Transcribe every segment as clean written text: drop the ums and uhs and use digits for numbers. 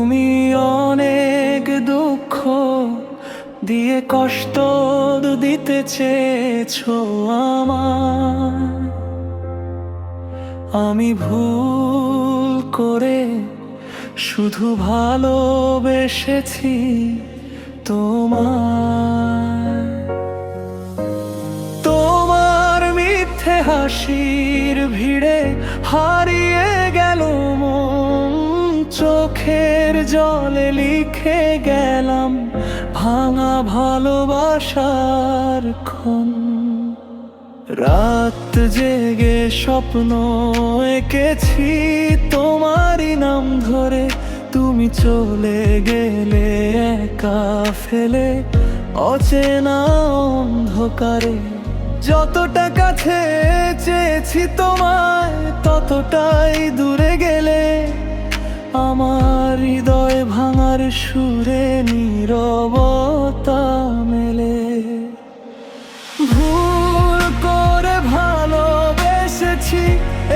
তুমি অনেক দুঃখ দিয়ে কষ্ট দিতে চেয়েছো আমায়। আমি ভুল করে শুধু ভালোবেসেছি তোমায়। তোমার মিথ্যে হাসির ভিড়ে হারিয়ে গেল মন, চোখের জলে লিখে গেলাম ভাঙা ভালোবাসার ক্ষণ। রাত জেগে স্বপ্ন এঁকেছি তোমারই নাম ধরে, তুমি চলে গেলে একা ফেলে অচেনা অন্ধকারে। যতটা কাছে চেয়েছি তোমায় ততটাই দূরে গেলে, আমার হৃদয় ভাঙার সুরে নীরবতা মেলে। ভুল করে ভালোবেসেছি,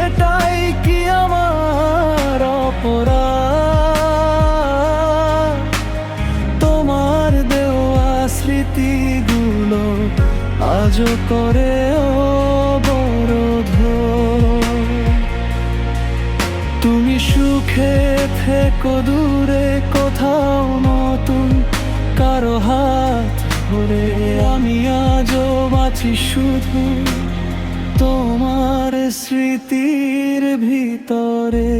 এটাই কি আমার অপরাধ? তোমার দেওয়া স্মৃতিগুলো আজও করে অবরোধ। তুমি সুখে থেকো দূরে কোথাও, নতুন কারো হাত ধরে। আমি আজও বাঁচি শুধু তোমার স্মৃতির ভিতরে।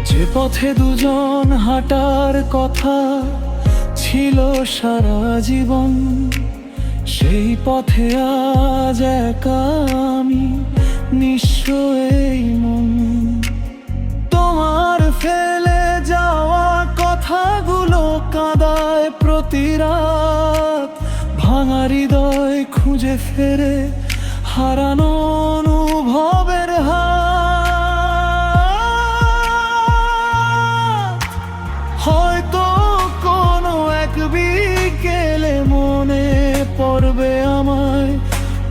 যে পথে দুজন হাঁটার কথা ছিল সারা জীবন, সেই পথে আজ একা আমি, নিঃস্ব এই মন। তোমার ফেলে যাওয়া কথাগুলো কাঁদায় প্রতি রাত, ভাঙা হৃদয় খুঁজে ফেরে হারানো অনুভবের হাত। হয়তো কোনো এক বিকেলে মনে পড়বে আমায়,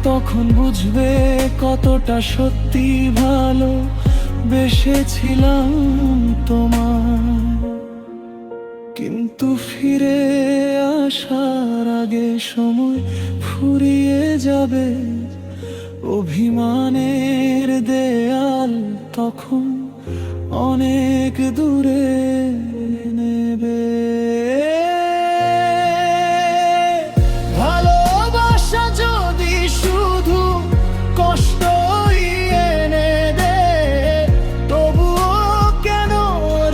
তখন বুঝবে কতটা সত্যি ভালো বেসেছিলাম তোমায়। কিন্তু ফিরে আসার আগে সময় ফুরিয়ে যাবে, অভিমানের দেয়াল তখন অনেক দূরে নেবে। ভালোবাসা যদি শুধু কষ্টই এনে দেয়, তবুও কেন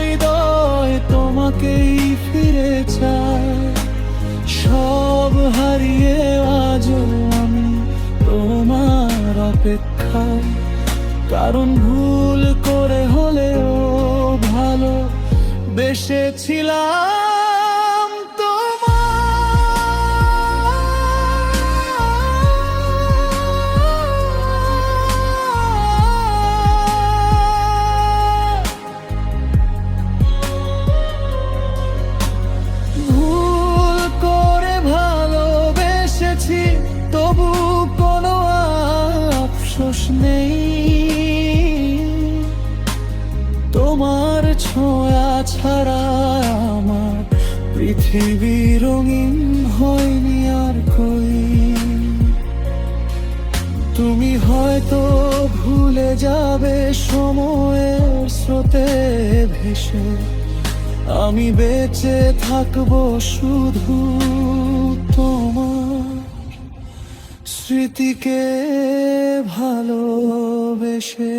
হৃদয় তোমাকেই ফিরে চায়। সব হারিয়ে আজও আমি তোমার অপেক্ষায়, কারণ ভুল করে হলেও ভালো বেসেছিলাম তোমায়। ভুল করে ভালোবেসেছি, তবু কোনো আফসোস নেই। তোমার ছোঁয়া ছাড়া আমার পৃথিবী রঙিন হয়নি আর কই। তুমি হয়তো ভুলে যাবে সময়ের স্রোতে ভেসে, আমি বেঁচে থাকবো শুধু তোমার স্মৃতিকে ভালোবেসে।